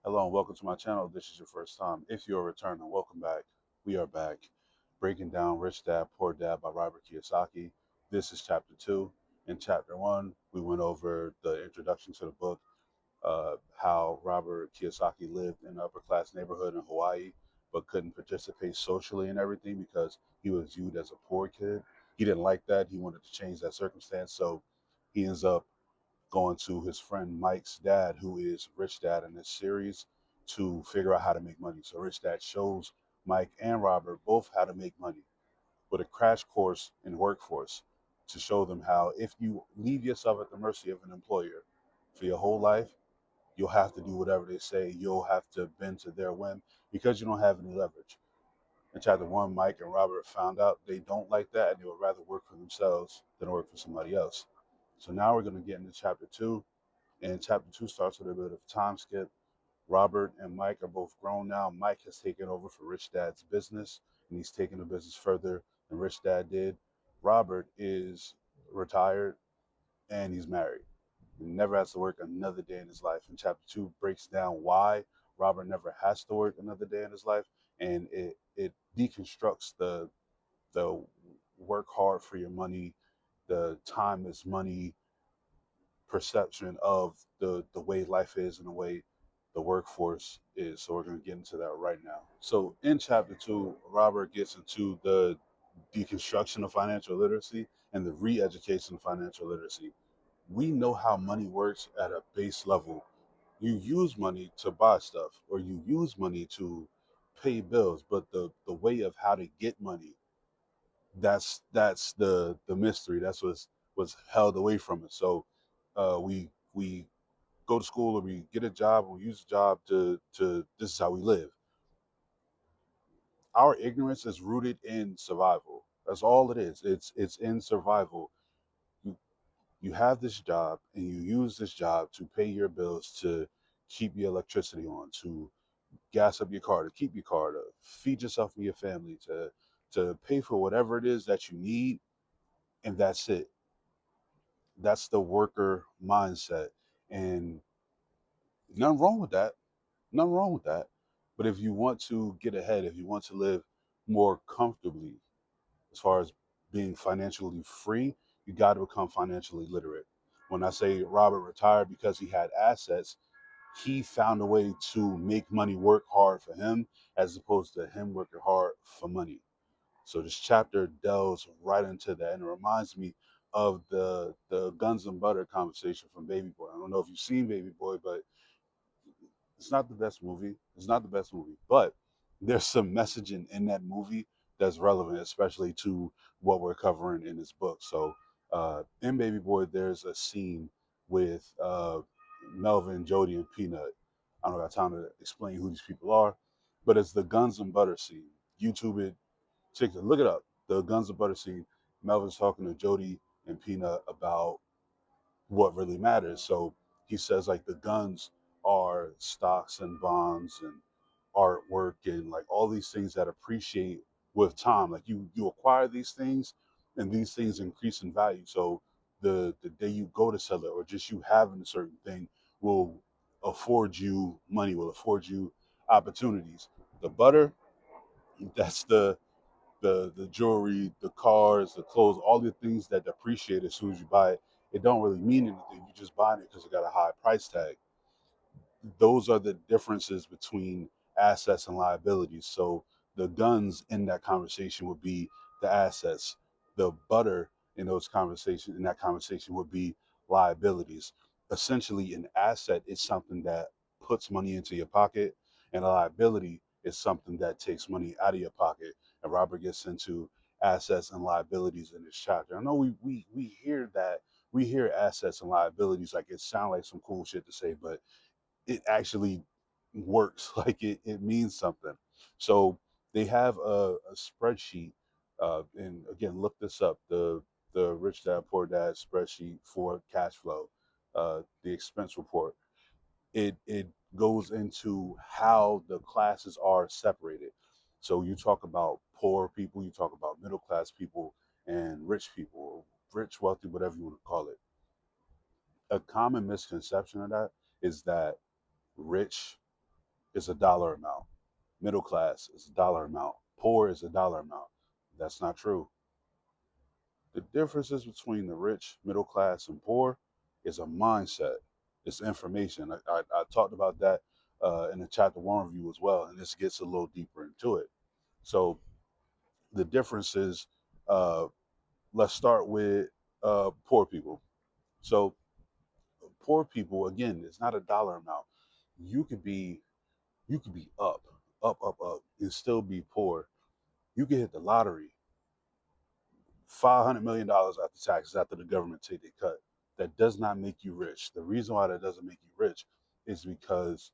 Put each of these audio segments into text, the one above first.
Hello and welcome to my channel. If this is your first time. If you're a returner, welcome back. We are back breaking down Rich Dad Poor Dad by Robert Kiyosaki. This is chapter two. In chapter one, we went over the introduction to the book, how Robert Kiyosaki lived in an upper class neighborhood in Hawaii, but couldn't participate socially and everything because he was viewed as a poor kid. He didn't like that. He wanted to change that circumstance. So he ends up going to his friend Mike's dad, who is Rich Dad in this series, to figure out how to make money. So Rich Dad shows Mike and Robert both how to make money with a crash course in workforce to show them how if you leave yourself at the mercy of an employer for your whole life, you'll have to do whatever they say. You'll have to bend to their whim because you don't have any leverage. In chapter one, Mike and Robert found out they don't like that and they would rather work for themselves than work for somebody else. So now we're going to get into chapter two, and chapter two starts with a bit of a time skip. Robert and Mike are both grown now. Mike has taken over for Rich Dad's business, and he's taken the business further than Rich Dad did. Robert is retired and he's married. He never has to work another day in his life. And chapter two breaks down why Robert never has to work another day in his life, and it deconstructs the work hard for your money, the time is money perception of the way life is and the way the workforce is. So we're going to get into that right now. So in chapter two, Robert gets into the deconstruction of financial literacy and the re-education of financial literacy. We know how money works at a base level. You use money to buy stuff or you use money to pay bills, but the way of how to get money, that's the mystery. That's what's held away from it. So we go to school or we get a job or we use a job to this is how we live. Our ignorance is rooted in survival. That's all it is. It's in survival. You you have this job and you use this job to pay your bills, to keep your electricity on, to gas up your car, to keep your car, to feed yourself and your family, to pay for whatever it is that you need, and that's it. That's the worker mindset. And nothing wrong with that. Nothing wrong with that. But if you want to get ahead, if you want to live more comfortably, as far as being financially free, you got to become financially literate. When I say Robert retired because he had assets, he found a way to make money work hard for him as opposed to him working hard for money. So this chapter delves right into that, and it reminds me of the Guns and Butter conversation from Baby Boy. I don't know if you've seen Baby Boy, but it's not the best movie. It's not the best movie, but there's some messaging in that movie that's relevant, especially to what we're covering in this book. So, in Baby Boy, there's a scene with Melvin, Jody, and Peanut. I don't got time to explain who these people are, but it's the Guns and Butter scene. YouTube it, check it, look it up. The Guns and Butter scene. Melvin's talking to Jody and Peanut about what really matters. So he says like the guns are stocks and bonds and artwork and like all these things that appreciate with time. Like you acquire these things and these things increase in value. So the day you go to sell it or just you having a certain thing will afford you money, will afford you opportunities. The butter, that's the jewelry, the cars, the clothes, all the things that depreciate as soon as you buy it. It don't really mean anything. You just buying it because it got a high price tag. Those are the differences between assets and liabilities. So the guns in that conversation would be the assets. The butter in that conversation would be liabilities. Essentially, an asset is something that puts money into your pocket, and a liability is something that takes money out of your pocket. And Robert gets into assets and liabilities in this chapter. I know we hear that, we hear assets and liabilities like it sounds like some cool shit to say, but it actually works. Like it means something. So they have a spreadsheet, and again, look this up: the Rich Dad Poor Dad spreadsheet for cash flow, the expense report. It goes into how the classes are separated. So you talk about poor people, you talk about middle class people, and rich people, rich, wealthy, whatever you want to call it. A common misconception of that is that rich is a dollar amount. Middle class is a dollar amount. Poor is a dollar amount. That's not true. The differences between the rich, middle class, and poor is a mindset. It's information. I talked about that in the chapter one review as well, and this gets a little deeper into it. So the difference is, uh, let's start with poor people. So poor people, again, it's not a dollar amount. You could be you could be up, and still be poor. You could hit the lottery, $500 million after taxes after the government take their cut. That does not make you rich. The reason why that doesn't make you rich is because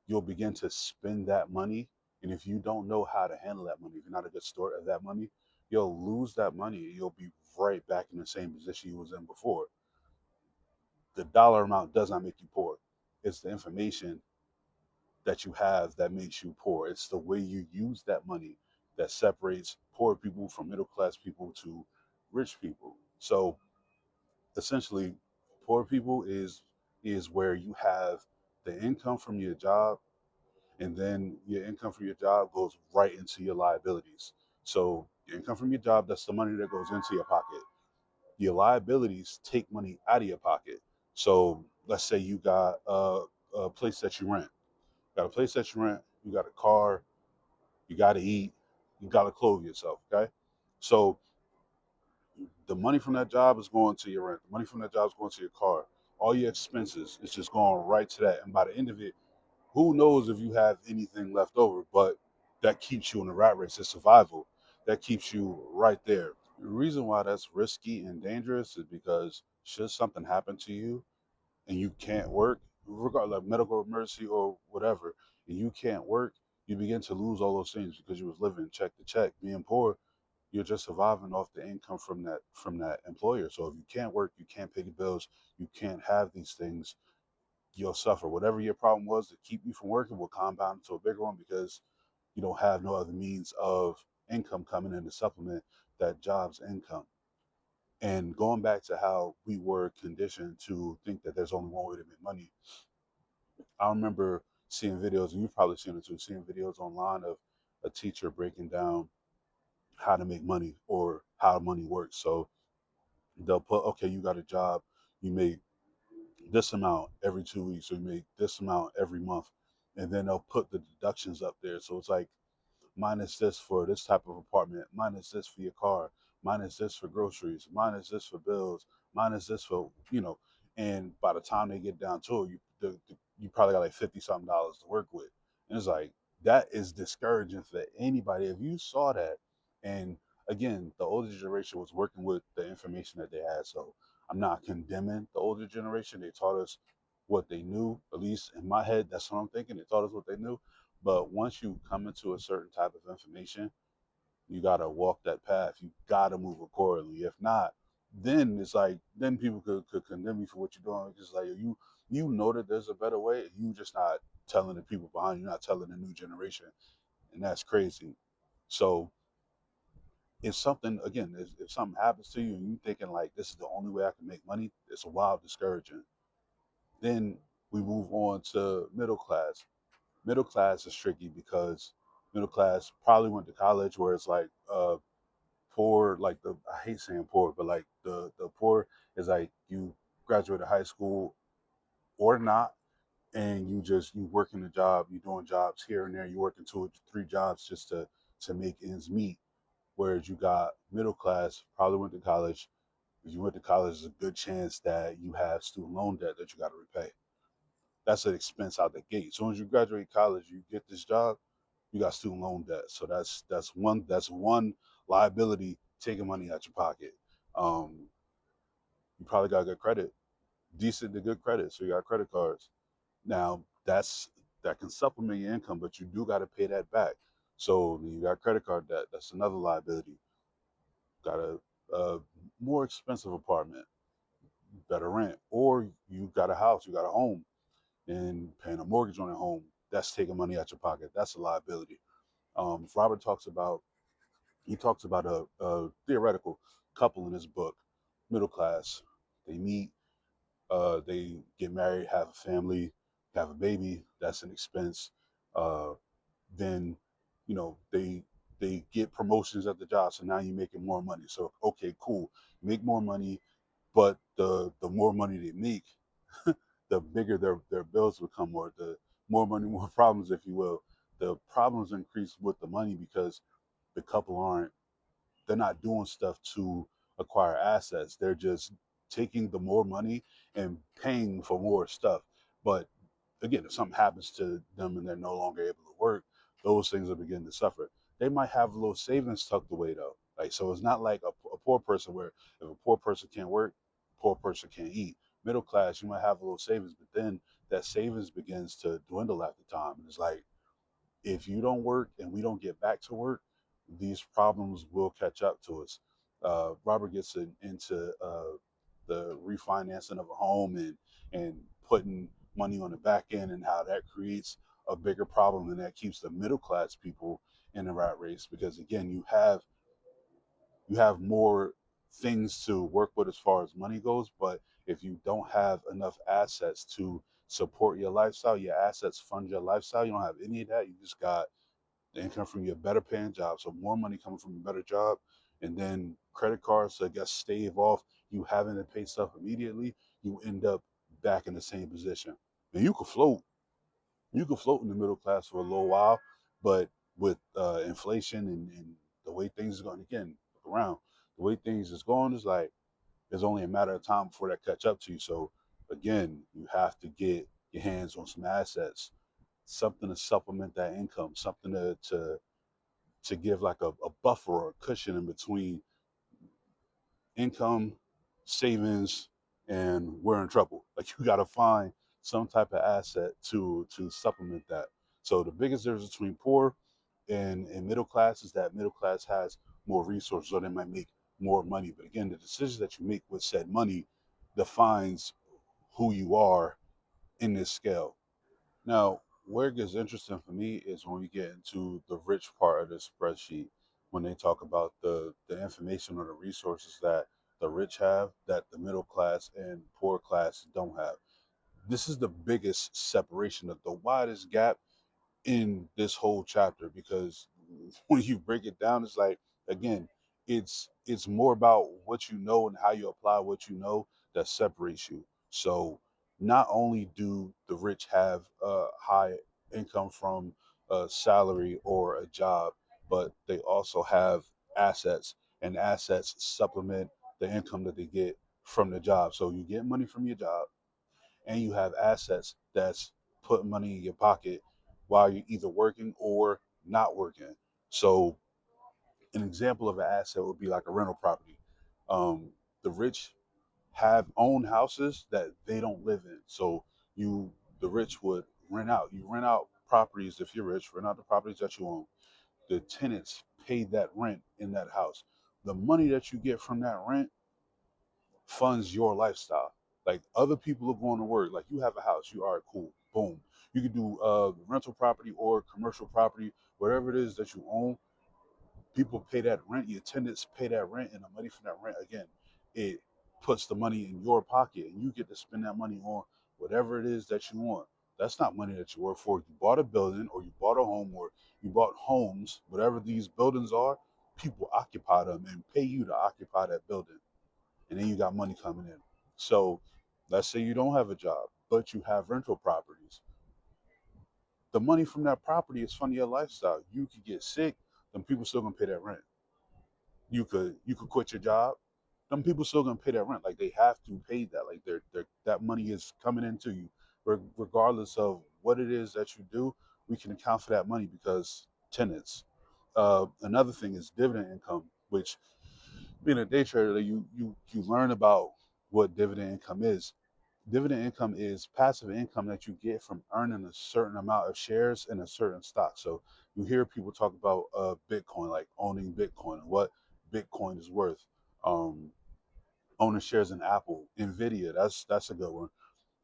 you'll begin to spend that money. And if you don't know how to handle that money, if you're not a good steward of that money, you'll lose that money. You'll be right back in the same position you was in before. The dollar amount does not make you poor. It's the information that you have that makes you poor. It's the way you use that money that separates poor people from middle class people to rich people. So essentially, poor people is where you have the income from your job, and then your income from your job goes right into your liabilities. So your income from your job, that's the money that goes into your pocket. Your liabilities take money out of your pocket. So let's say you got a place that you rent. You got a place that you rent. You got a car. You got to eat. You got to clothe yourself. Okay. So the money from that job is going to your rent. The money from that job is going to your car. All your expenses is just going right to that. And by the end of it, who knows if you have anything left over? But that keeps you in the rat race. It's survival. That keeps you right there. The reason why that's risky and dangerous is because should something happen to you and you can't work, regardless of medical emergency or whatever, and you can't work, you begin to lose all those things because you was living check to check. Being poor, you're just surviving off the income from that employer. So if you can't work, you can't pay the bills, you can't have these things, you'll suffer. Whatever your problem was to keep you from working will compound into a bigger one because you don't have no other means of income coming in to supplement that job's income. And going back to how we were conditioned to think that there's only one way to make money, I remember seeing videos, and you've probably seen it too, seeing videos online of a teacher breaking down how to make money or how money works. So they'll put, okay, you got a job, you make this amount every 2 weeks, or you make this amount every month, and then they'll put the deductions up there. So it's like minus this for this type of apartment, minus this for your car, minus this for groceries, minus this for bills, minus this for and by the time they get down to it, you probably got like 50 something dollars to work with, and it's like that is discouraging for anybody if you saw that. And again, the older generation was working with the information that they had, so I'm not condemning the older generation. They taught us what they knew, at least in my head, that's what I'm thinking. They taught us what they knew, but once you come into a certain type of information, you gotta walk that path. You gotta move accordingly. If not, then it's like then people could condemn you for what you're doing. It's like you know that there's a better way. You just not telling the people behind you, not telling the new generation, and that's crazy. So if something again, if something happens to you and you thinking like this is the only way I can make money, it's a wild discouraging. Then we move on to middle class. Middle class is tricky because middle class probably went to college where it's like poor, like the I hate saying poor, but like the poor is like you graduated high school or not, and you working a job, you doing jobs here and there, you working 2 or 3 jobs just to make ends meet. Whereas you got middle class, probably went to college. If you went to college, there's a good chance that you have student loan debt that you got to repay. That's an expense out the gate. As soon as you graduate college, you get this job, you got student loan debt. So that's one liability taking money out your pocket. Um, you probably got good credit, decent to good credit. So you got credit cards. Now that can supplement your income, but you do got to pay that back. So you got credit card debt. That's another liability. Got a more expensive apartment, better rent, or you got a house, you got a home, and paying a mortgage on a home. That's taking money out your pocket. That's a liability. Robert talks about a theoretical couple in his book, middle class. They meet, they get married, have a family, have a baby. That's an expense. Uh, then they get promotions at the job, so now you're making more money. So okay, cool, make more money, but the more money they make, the bigger their bills become, or the more money, more problems, if you will. The problems increase with the money because the couple aren't they're not doing stuff to acquire assets. They're just taking the more money and paying for more stuff. But again, if something happens to them and they're no longer able to work, those things will begin to suffer. They might have a little savings tucked away though. Like so, it's not like a poor person where if a poor person can't work, a poor person can't eat. Middle class, you might have a little savings, but then that savings begins to dwindle after time. And it's like if you don't work and we don't get back to work, these problems will catch up to us. Robert gets into the refinancing of a home and putting money on the back end and how that creates a bigger problem and that keeps the middle class people in the rat race because again you have more things to work with as far as money goes, but if you don't have enough assets to support your lifestyle, your assets fund your lifestyle, you don't have any of that, you just got the income from your better paying job. So more money coming from a better job. And then credit cards to I guess stave off you having to pay stuff immediately, you end up back in the same position. And you could float in the middle class for a little while, but with inflation and the way things are going again, look around, the way things is going is like it's only a matter of time before that catch up to you. So again, you have to get your hands on some assets, something to supplement that income, something to give like a buffer or a cushion in between income, savings, and we're in trouble. Like you got to find some type of asset to supplement that. So the biggest difference between poor and middle class is that middle class has more resources, or they might make more money. But again, the decisions that you make with said money defines who you are in this scale. Now, where it gets interesting for me is when we get into the rich part of the spreadsheet, when they talk about the information or the resources that the rich have that the middle class and poor class don't have. This is the biggest separation, of the widest gap in this whole chapter because when you break it down, it's like again, it's more about what you know and how you apply what you know that separates you. So not only do the rich have a high income from a salary or a job, but they also have assets, and assets supplement the income that they get from the job. So you get money from your job and you have assets that's putting money in your pocket while you're either working or not working. So an example of an asset would be like a rental property. Um, the rich have own houses that they don't live in. So you, the rich would rent out. You rent out properties if you're rich, rent out the properties that you own. The tenants pay that rent in that house. The money that you get from that rent funds your lifestyle. Like other people are going to work. Like you have a house, you are cool. Boom. You can do rental property or commercial property, whatever it is that you own. People pay that rent. Your tenants pay that rent, and the money from that rent again, it puts the money in your pocket, and you get to spend that money on whatever it is that you want. That's not money that you work for. You bought a building, or you bought a home, or you bought homes. Whatever these buildings are, people occupy them and pay you to occupy that building, and then you got money coming in. So let's say you don't have a job, but you have rental properties. The money from that property is funding your lifestyle. You could get sick, then people still gonna pay that rent. You could quit your job. Them people still gonna pay that rent. Like they have to pay that. Like they're that money is coming into you, regardless of what it is that you do. We can account for that money because tenants. Another thing is dividend income, which being a day trader, you learn about what dividend income is. Dividend income is passive income that you get from earning a certain amount of shares in a certain stock. So you hear people talk about Bitcoin, like owning Bitcoin and what Bitcoin is worth. Um, owning shares in Apple, Nvidia, that's a good one.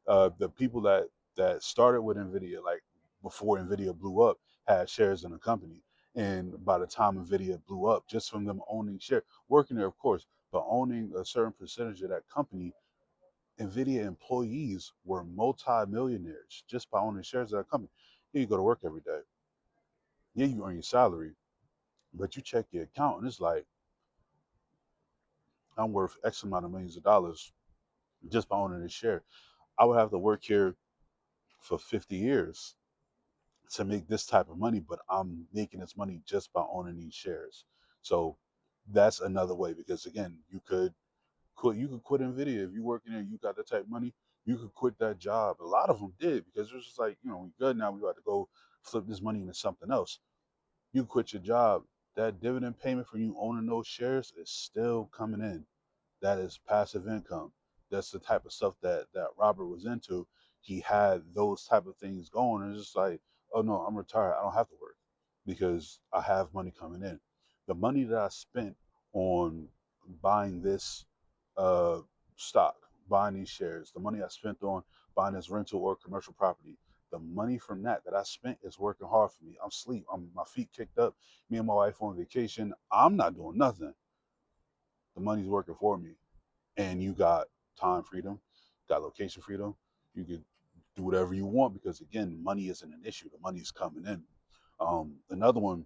The people that started with Nvidia, like before Nvidia blew up, had shares in the company. And by the time Nvidia blew up, just from them owning share, working there, of course, but owning a certain percentage of that company, Nvidia employees were multi-millionaires just by owning shares of that company. Yeah, you go to work every day. Yeah, you earn your salary, but you check your account and it's like, I'm worth X amount of millions of dollars just by owning this share. I would have to work here for 50 years to make this type of money, but I'm making this money just by owning these shares. So that's another way, because again, you could quit Nvidia if you working there, you got that type of money, you could quit that job. A lot of them did, because it was just like, we good now, we got to go flip this money into something else. You quit your job, that dividend payment from you owning those shares is still coming in. That is passive income. That's the type of stuff that Robert was into. He had those type of things going, and it's just like, oh no, I'm retired. I don't have to work because I have money coming in. The money that I spent on buying this uh, stock, buying these shares, the money I spent on buying this rental or commercial property, the money from that I spent is working hard for me. I'm asleep. I'm my feet kicked up. Me and my wife on vacation. I'm not doing nothing. The money's working for me, and you got time freedom, got location freedom. You could do whatever you want, because again, money isn't an issue. The money is coming in. Another one,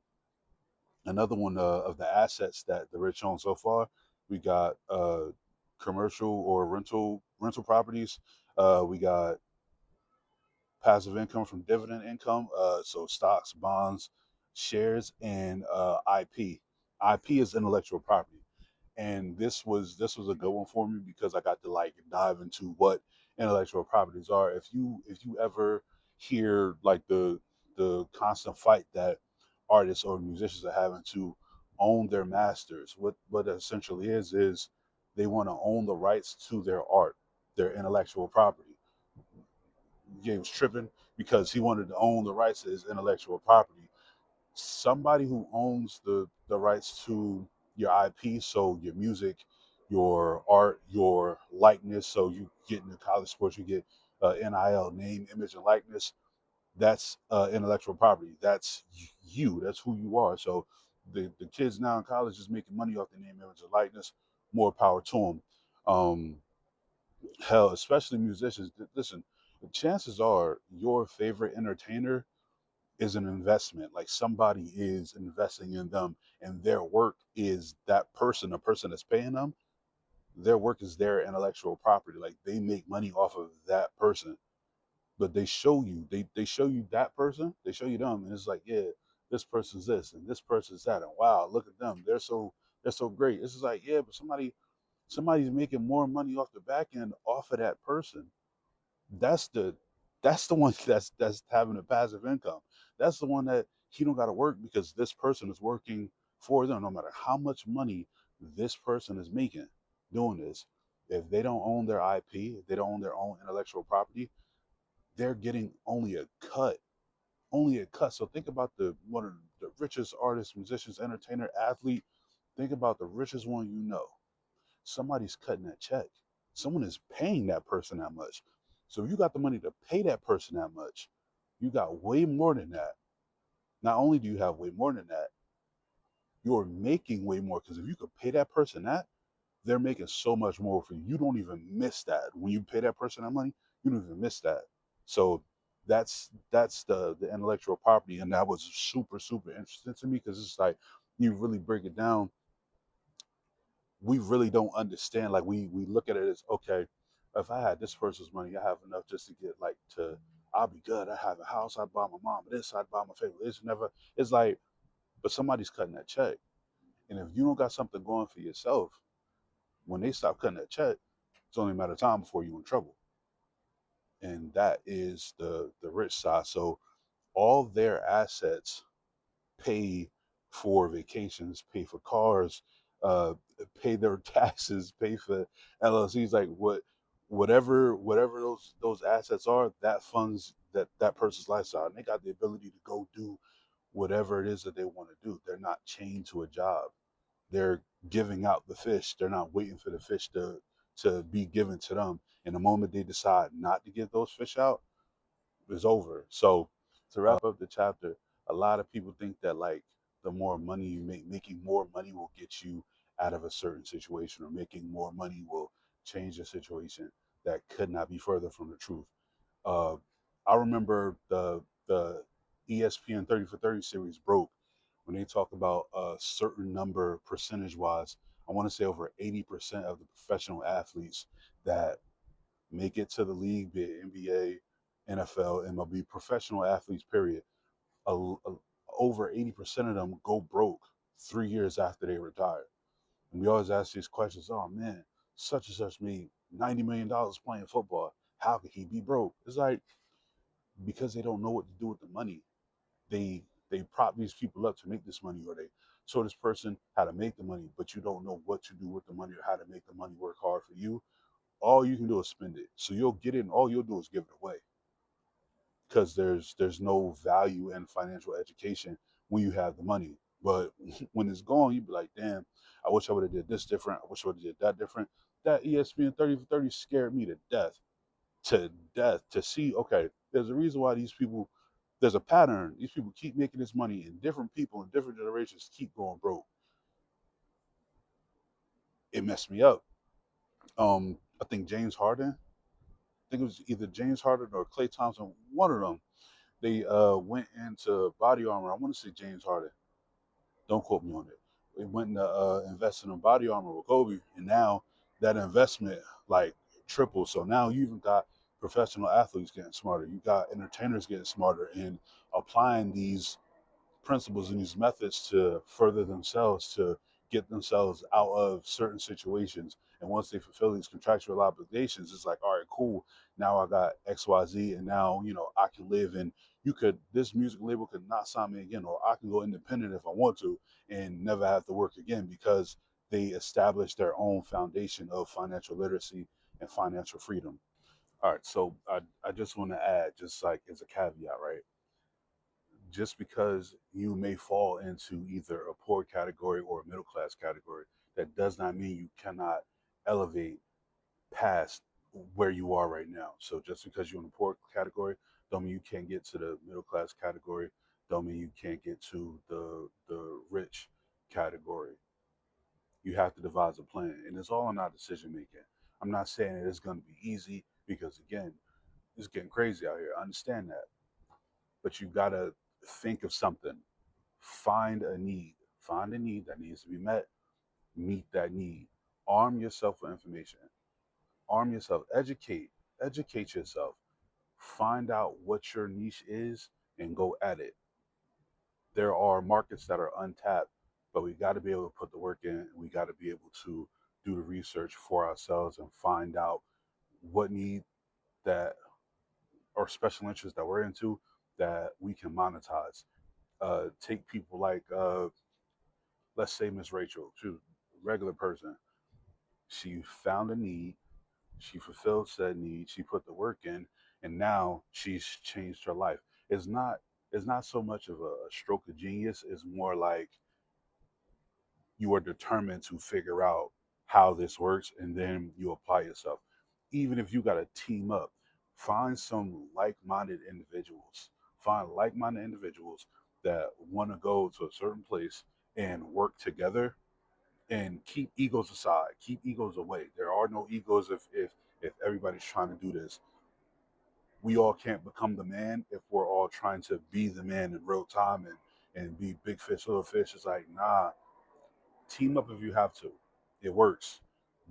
of the assets that the rich own so far, we got commercial or rental properties. We got passive income from dividend income, so stocks, bonds, shares, and IP. IP is intellectual property, and this was a good one for me because I got to like dive into what intellectual properties are. If you ever hear like the constant fight that artists or musicians are having to own their masters, what it essentially is they want to own the rights to their art, their intellectual property. James tripping because he wanted to own the rights to his intellectual property. Somebody who owns the rights to your IP, so your music, your art, your likeness. So you get into college sports, you get NIL, name, image, and likeness. That's intellectual property. That's you. That's who you are. So the kids now in college is making money off the name, image, and likeness. More power to them. Um, Hell, especially musicians. Listen, the chances are your favorite entertainer is an investment. Like somebody is investing in them, and their work is that person, the person that's paying them. Their work is their intellectual property. Like they make money off of that person, but they show you that person, they show you them, and it's like, yeah, this person's this and this person's that, and wow, look at them, they're so great. It's just like, yeah, but somebody's making more money off the back end off of that person. That's the one that's having a passive income. That's the one that he don't got to work because this person is working for them. No matter how much money this person is making doing this, if they don't own their IP, if they don't own their own intellectual property, they're getting only a cut. So think about the one of the richest artists, musicians, entertainer, athlete. Think about the richest one you know. Somebody's cutting that check. Someone is paying that person that much. So if you got the money to pay that person that much, you got way more than that. Not only do you have way more than that, you're making way more, because if you could pay that person that, they're making so much more for you. You don't even miss that. When you pay that person that money, you don't even miss that. So that's the intellectual property, and that was super super interesting to me because it's like you really break it down, we really don't understand. Like we look at it as, okay, if I had this person's money, I have enough just to get like to, I'll be good. I have a house, I'd buy my mom this, I'd buy my family this. Never, it's like, but somebody's cutting that check, and if you don't got something going for yourself, when they stop cutting that check, it's only a matter of time before you're in trouble. And that is the rich side. So all their assets pay for vacations, pay for cars, uh, pay their taxes, pay for LLCs, like whatever those assets are, that funds that person's lifestyle, and they got the ability to go do whatever it is that they want to do. They're not chained to a job. They're giving out the fish. They're not waiting for the fish to be given to them. And the moment they decide not to get those fish out, is over. So to wrap up the chapter, a lot of people think that like the more money you make, making more money will get you out of a certain situation, or making more money will change the situation. That could not be further from the truth. Uh, I remember the ESPN 30 for 30 series broke when they talk about a certain number percentage wise. I want to say over 80% of the professional athletes that make it to the league, be it NBA, NFL, MLB, professional athletes, period. A, a, Over 80% of them go broke 3 years after they retire. And we always ask these questions, oh man, such and such made $90 million playing football. How could he be broke? It's like because they don't know what to do with the money. They prop these people up to make this money, or they show this person how to make the money, but you don't know what to do with the money or how to make the money work hard for you. All you can do is spend it. So you'll get it, and all you'll do is give it away because there's no value in financial education when you have the money. But when it's gone, you be like, damn, I wish I would have did this different. I wish I would have did that different. That ESPN 30 for 30 scared me to death. To death. To see, okay, there's a reason why these people, there's a pattern. These people keep making this money, and different people in different generations keep going broke. It messed me up. I think James Harden. I think it was either James Harden or Klay Thompson. One of them. They went into Body Armor. I want to say James Harden. Don't quote me on it. They went and invested in Body Armor with Kobe, and now that investment like tripled. So now you even got professional athletes getting smarter. You got entertainers getting smarter and applying these principles and these methods to further themselves, to get themselves out of certain situations. And once they fulfill these contractual obligations, it's like, all right, cool. Now I got XYZ, and now I can live. And this music label could not sign me again, or I can go independent if I want to, and never have to work again because they established their own foundation of financial literacy and financial freedom. All right, so I just want to add, just like as a caveat, right? Just because you may fall into either a poor category or a middle class category, that does not mean you cannot elevate past where you are right now. So just because you're in a poor category, don't mean you can't get to the middle class category. Don't mean you can't get to the rich category. You have to devise a plan, and it's all in our decision making. I'm not saying it's going to be easy because again, it's getting crazy out here. I understand that, but you got to think of something. Find a need that needs to be met, meet that need. Arm yourself with information. Arm yourself, educate yourself. Find out what your niche is and go at it. There are markets that are untapped, but we got to be able to put the work in, and we got to be able to do the research for ourselves and find out what need that or special interests that we're into that we can monetize. Take people like let's say Miss Rachel, she's a regular person. She found a need, she fulfilled said need, she put the work in, and now she's changed her life. It's not it's not so much of a stroke of genius, it's more like you are determined to figure out how this works and then you apply yourself. Even if you gotta team up, find some like-minded individuals. Find like-minded individuals that want to go to a certain place and work together and keep egos aside, keep egos away. There are no egos if everybody's trying to do this. We all can't become the man if we're all trying to be the man in real time and be big fish, little fish. It's like, nah, team up if you have to. It works.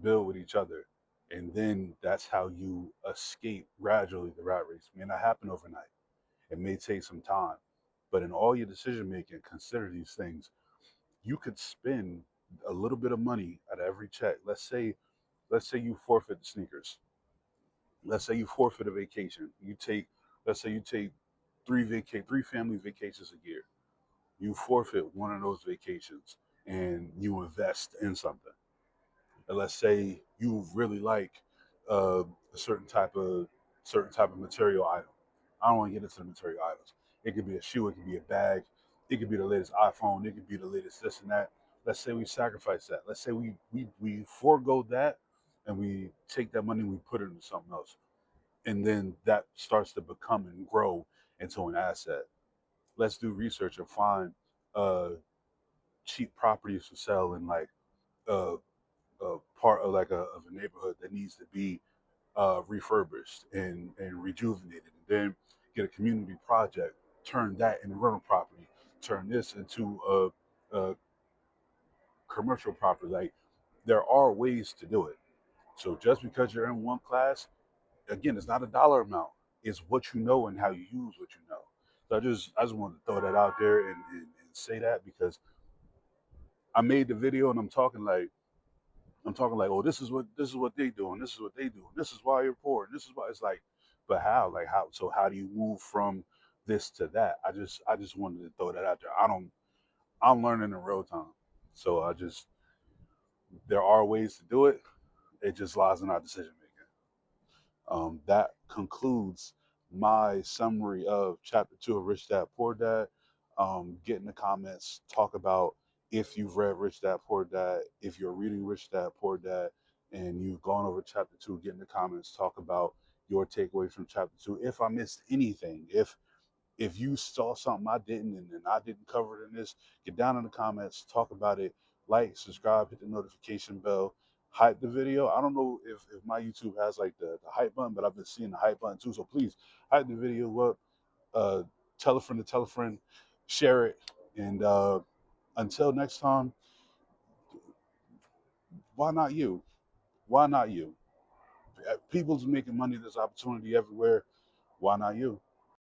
Build with each other. And then that's how you escape gradually the rat race. It may not happen overnight. It may take some time. But in all your decision making, consider these things. You could spend a little bit of money at every check. Let's say you forfeit the sneakers. Let's say you forfeit a vacation. Let's say you take three family vacations a year. You forfeit one of those vacations and you invest in something. And let's say you really like a certain type of material item. I don't want to get into the material items. It could be a shoe, it could be a bag, it could be the latest iPhone, it could be the latest this and that. Let's say we sacrifice that. Let's say we forego that and we take that money and we put it into something else. And then that starts to become and grow into an asset. Let's do research and find uh, cheap properties to sell in like uh, a part of of a neighborhood that needs to be refurbished and rejuvenated, and then get a community project. turn that into rental property, turn this into a commercial property. Like there are ways to do it. So just because you're in one class, again, it's not a dollar amount. It's what you know and how you use what you know. So I just wanted to throw that out there and say that because I made the video and I'm talking like, oh, this is what they do, and this is what they do, and this is why you're poor, and this is why it's like, but how? Like how? So how do you move from this to that? I just wanted to throw that out there. I'm learning in real time, so there are ways to do it. It just lies in our decision making. That concludes my summary of chapter two of Rich Dad Poor Dad. Get in the comments, talk about if you've read Rich Dad Poor Dad, if you're reading Rich Dad Poor Dad, and you've gone over chapter two. Get in the comments, talk about your takeaways from chapter two. If I missed anything, if you saw something I didn't and I didn't cover it in this, get down in the comments, talk about it, like, subscribe, hit the notification bell, hype the video. I don't know if my YouTube has like the hype button, but I've been seeing the hype button too. So please hype the video up, uh, tell a friend, share it, and until next time, why not you? Why not you? People's making money. There's opportunity everywhere. Why not you?